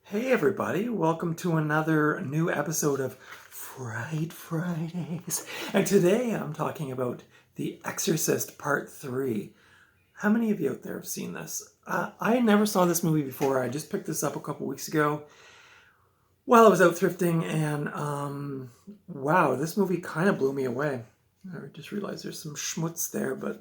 Hey everybody, welcome to another new episode of Fright Fridays. And today I'm talking about The Exorcist Part 3. How many of you out there have seen this? I never saw this movie before. I just picked this up a couple weeks ago while I was out thrifting, and wow, this movie kind of blew me away. I just realized there's some schmutz there, but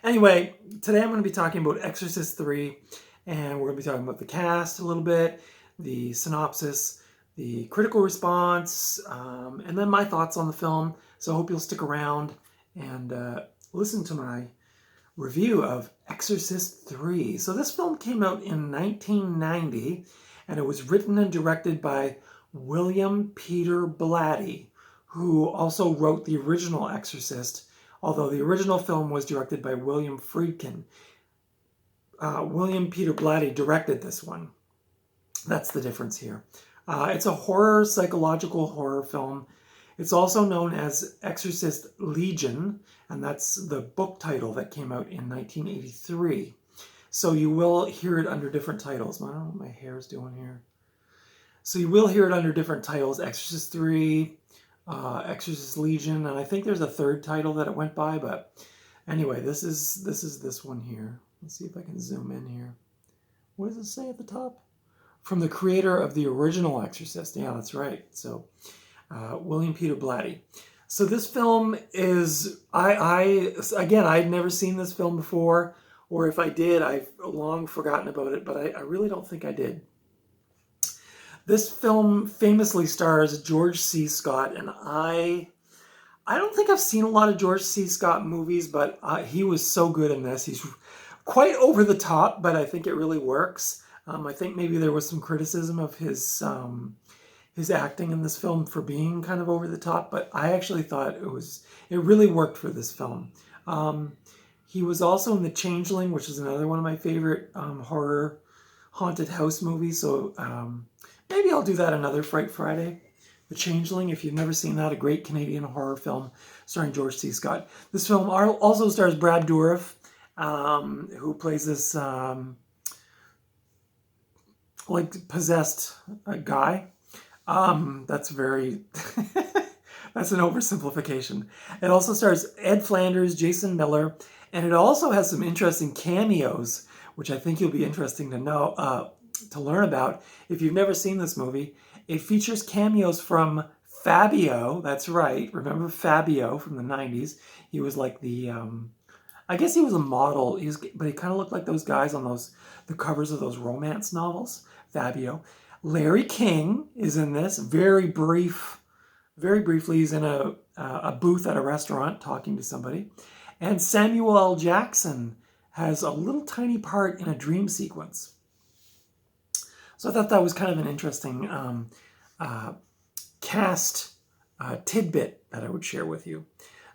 anyway, today I'm going to be talking about Exorcist 3, and we're going to be talking about the cast a little bit, the synopsis, the critical response, and then my thoughts on the film. So I hope you'll stick around and listen to my review of Exorcist 3. So this film came out in 1990, and it was written and directed by William Peter Blatty, who also wrote the original Exorcist, although the original film was directed by William Friedkin. William Peter Blatty directed this one. That's the difference here. It's a horror, psychological horror film. It's also known as Exorcist Legion, and that's the book title that came out in 1983. So you will hear it under different titles. I don't know what my hair is doing here. So you will hear it under different titles: Exorcist 3, Exorcist Legion, and I think there's a third title that it went by, but anyway, this is this one here. Let's see if I can zoom in here. What does it say at the top? From the creator of the original Exorcist. Yeah, that's right. So, William Peter Blatty. So this film is, again, I'd never seen this film before, or if I did, I've long forgotten about it, but I really don't think I did. This film famously stars George C. Scott, and I don't think I've seen a lot of George C. Scott movies, but he was so good in this. He's quite over the top, but I think it really works. I think maybe there was some criticism of his acting in this film for being kind of over the top, but I actually thought it really worked for this film. He was also in The Changeling, which is another one of my favorite horror haunted house movies. So maybe I'll do that another Fright Friday. The Changeling, if you've never seen that, a great Canadian horror film starring George C. Scott. This film also stars Brad Dourif, who plays this like possessed guy. That's very that's an oversimplification. It also stars Ed Flanders, Jason Miller, and it also has some interesting cameos, which I think you'll be interesting to know to learn about if you've never seen this movie. It features cameos from Fabio. That's right. Remember Fabio from the 90s? He was like the I guess he was a model, but he kind of looked like those guys on the covers of those romance novels. Fabio. Larry King is in this, very briefly. He's in a booth at a restaurant talking to somebody. And Samuel L. Jackson has a little tiny part in a dream sequence. So I thought that was kind of an interesting cast tidbit that I would share with you.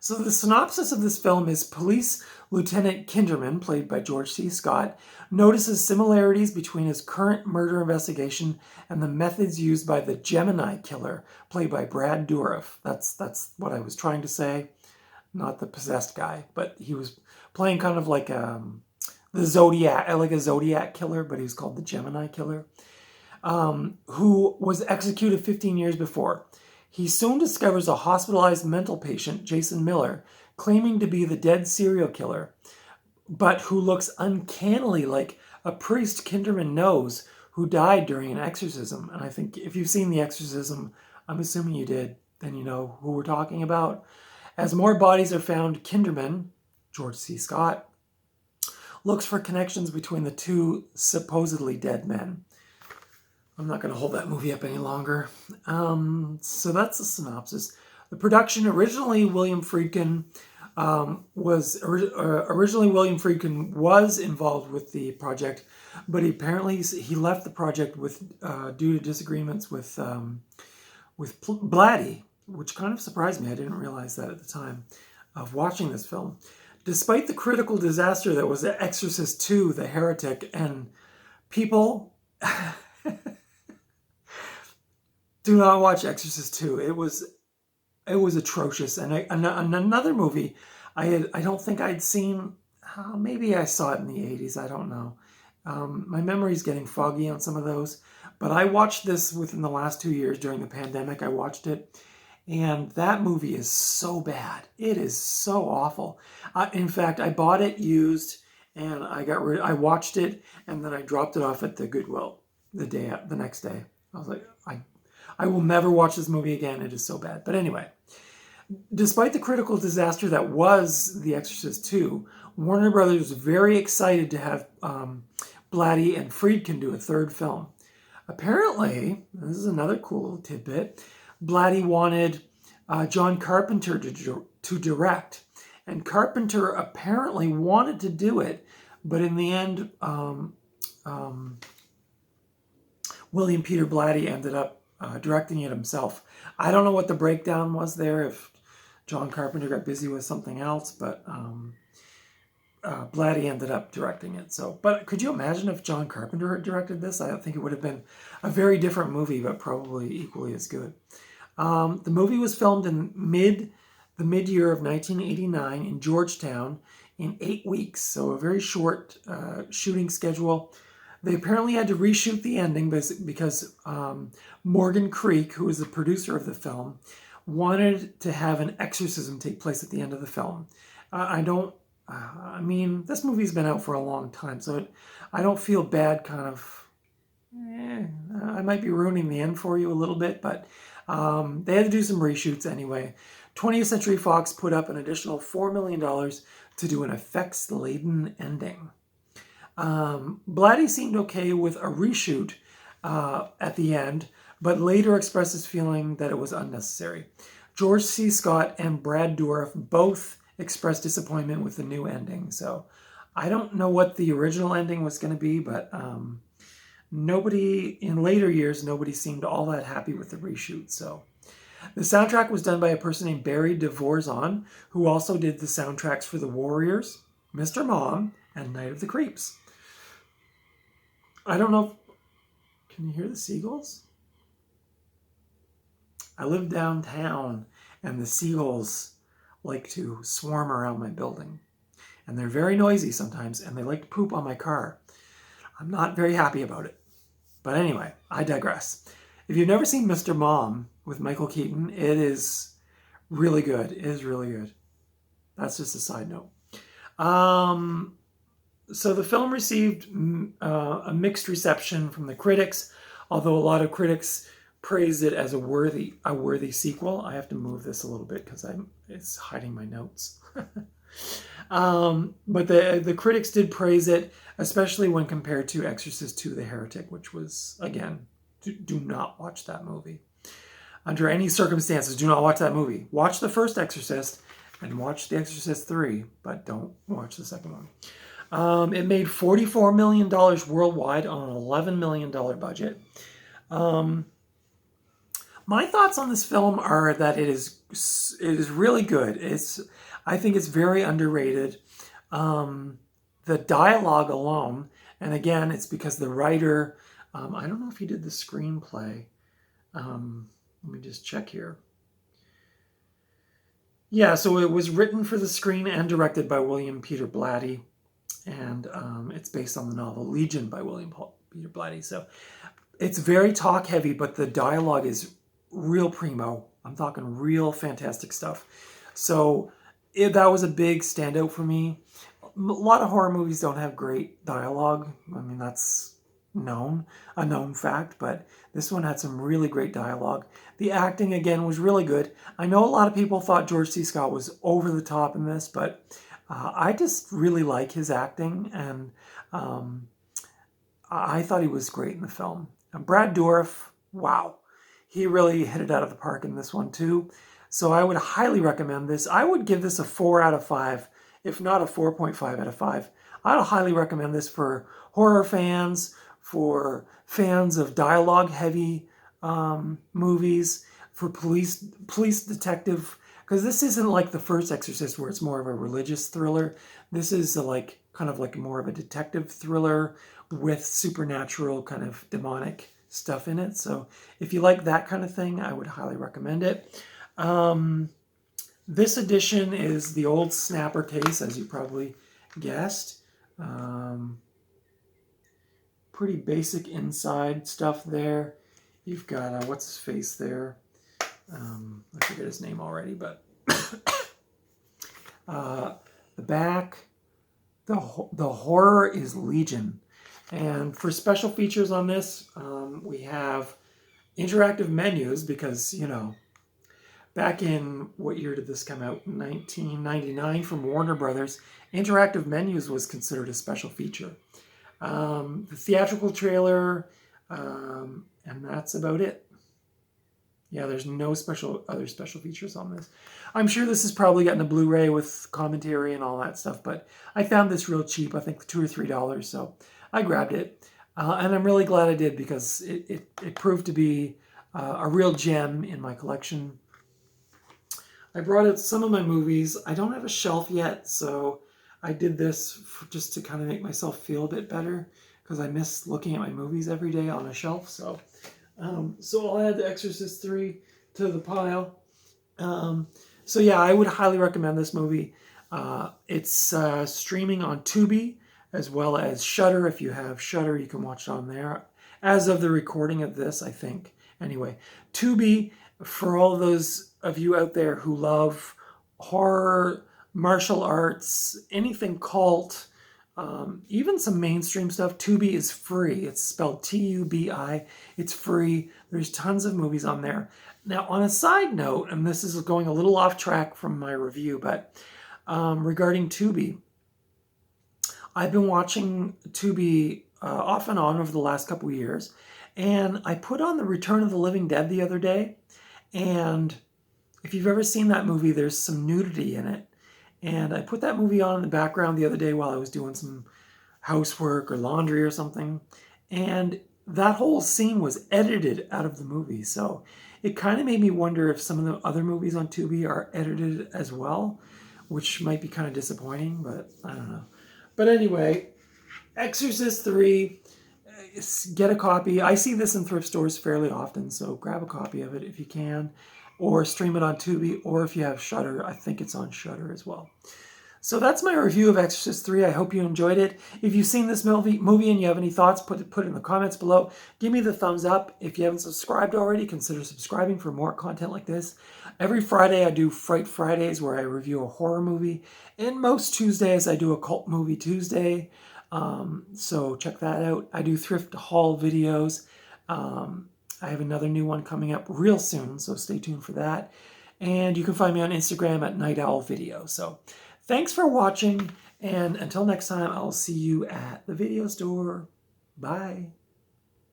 So the synopsis of this film is Police Lieutenant Kinderman, played by George C. Scott, notices similarities between his current murder investigation and the methods used by the Gemini killer, played by Brad Dourif. That's what I was trying to say, not the possessed guy, but he was playing kind of like the Zodiac, like a Zodiac killer, but he was called the Gemini killer, who was executed 15 years before. He soon discovers a hospitalized mental patient, Jason Miller, claiming to be the dead serial killer, but who looks uncannily like a priest Kinderman knows who died during an exorcism. And I think if you've seen The Exorcism, I'm assuming you did, then you know who we're talking about. As more bodies are found, Kinderman, George C. Scott, looks for connections between the two supposedly dead men. I'm not going to hold that movie up any longer. So that's the synopsis. The production, originally William Friedkin was involved with the project, but he left the project due to disagreements with Blatty, which kind of surprised me. I didn't realize that at the time of watching this film. Despite the critical disaster that was Exorcist 2, The Heretic, and people... Do not watch Exorcist 2. It was atrocious. And another movie I don't think I'd seen. Maybe I saw it in the 80s. I don't know. My memory's getting foggy on some of those. But I watched this within the last 2 years during the pandemic. I watched it. And that movie is so bad. It is so awful. In fact, I bought it used, and I watched it, and then I dropped it off at the Goodwill the next day. I was like, I will never watch this movie again. It is so bad. But anyway, despite the critical disaster that was The Exorcist 2, Warner Brothers was very excited to have Blatty and Friedkin do a third film. Apparently, this is another cool tidbit, Blatty wanted John Carpenter to direct, and Carpenter apparently wanted to do it, but in the end, William Peter Blatty ended up directing it himself. I don't know what the breakdown was there, if John Carpenter got busy with something else, but Blatty ended up directing it. So, but could you imagine if John Carpenter had directed this? I think it would have been a very different movie, but probably equally as good. The movie was filmed in the mid-year of 1989 in Georgetown in 8 weeks, so a very short shooting schedule. They apparently had to reshoot the ending because Morgan Creek, who was the producer of the film, wanted to have an exorcism take place at the end of the film. I mean, this movie's been out for a long time, so I don't feel bad I might be ruining the end for you a little bit, but they had to do some reshoots anyway. 20th Century Fox put up an additional $4 million to do an effects-laden ending. Blatty seemed okay with a reshoot at the end, but later expressed his feeling that it was unnecessary. George C. Scott and Brad Dourif both expressed disappointment with the new ending. So I don't know what the original ending was going to be, but in later years, nobody seemed all that happy with the reshoot. So the soundtrack was done by a person named Barry DeVorzon, who also did the soundtracks for The Warriors, Mr. Mom, and Night of the Creeps. I don't know. Can you hear the seagulls? I live downtown, and the seagulls like to swarm around my building. And they're very noisy sometimes, and they like to poop on my car. I'm not very happy about it. But anyway, I digress. If you've never seen Mr. Mom with Michael Keaton, it is really good. It is really good. That's just a side note. So the film received a mixed reception from the critics, although a lot of critics praised it as a worthy sequel. I have to move this a little bit because it's hiding my notes. But the critics did praise it, especially when compared to Exorcist II: The Heretic, which was, again, do not watch that movie. Under any circumstances, do not watch that movie. Watch the first Exorcist and watch The Exorcist 3, but don't watch the second one. It made $44 million worldwide on an $11 million budget. My thoughts on this film are that it is really good. I think it's very underrated. The dialogue alone, and again, it's because the writer, I don't know if he did the screenplay. Let me just check here. Yeah, so it was written for the screen and directed by William Peter Blatty, and it's based on the novel Legion by William Peter Blatty. So it's very talk heavy, but the dialogue is real primo. I'm talking real fantastic stuff. So that was a big standout for me. A lot of horror movies don't have great dialogue. I mean, that's a known fact, but this one had some really great dialogue. The acting, again, was really good. I know a lot of people thought George C. Scott was over the top in this, but I just really like his acting, and I thought he was great in the film. And Brad Dourif, wow. He really hit it out of the park in this one too. So I would highly recommend this. I would give this a 4 out of 5, if not a 4.5 out of 5. I would highly recommend this for horror fans, for fans of dialogue-heavy movies, for police detective, because this isn't like the first Exorcist where it's more of a religious thriller. This is kind of like more of a detective thriller with supernatural kind of demonic stuff in it. So if you like that kind of thing, I would highly recommend it. This edition is the old snapper case, as you probably guessed. pretty basic inside stuff there. You've got, what's his face there? I forget his name already, but the back, the horror is Legion. And for special features on this, we have interactive menus because, you know, back in, what year did this come out? 1999 from Warner Brothers. Interactive menus was considered a special feature. The theatrical trailer, and that's about it. Yeah, there's no other special features on this. I'm sure this is probably getting a Blu-ray with commentary and all that stuff, but I found this real cheap, I think $2 or $3, so I grabbed it. And I'm really glad I did because it proved to be a real gem in my collection. I brought out some of my movies. I don't have a shelf yet, so I did this just to kind of make myself feel a bit better because I miss looking at my movies every day on a shelf, so... So I'll add The Exorcist 3 to the pile. So yeah, I would highly recommend this movie. It's streaming on Tubi as well as Shudder. If you have Shudder, you can watch it on there. As of the recording of this, I think. Anyway, Tubi, for all of those of you out there who love horror, martial arts, anything cult, even some mainstream stuff, Tubi is free. It's spelled Tubi. It's free. There's tons of movies on there. Now, on a side note, and this is going a little off track from my review, but regarding Tubi, I've been watching Tubi off and on over the last couple of years, and I put on The Return of the Living Dead the other day, and if you've ever seen that movie, there's some nudity in it. And I put that movie on in the background the other day while I was doing some housework or laundry or something. And that whole scene was edited out of the movie. So it kind of made me wonder if some of the other movies on Tubi are edited as well, which might be kind of disappointing, but I don't know. But anyway, Exorcist 3, get a copy. I see this in thrift stores fairly often, so grab a copy of it if you can. Or stream it on Tubi, or if you have Shudder, I think it's on Shudder as well. So that's my review of Exorcist 3. I hope you enjoyed it. If you've seen this movie and you have any thoughts, put it in the comments below. Give me the thumbs up. If you haven't subscribed already, consider subscribing for more content like this. Every Friday I do Fright Fridays where I review a horror movie. And most Tuesdays I do a cult movie Tuesday. So check that out. I do thrift haul videos. I have another new one coming up real soon, so stay tuned for that. And you can find me on Instagram at Night Owl Video. So thanks for watching, and until next time, I'll see you at the video store. Bye.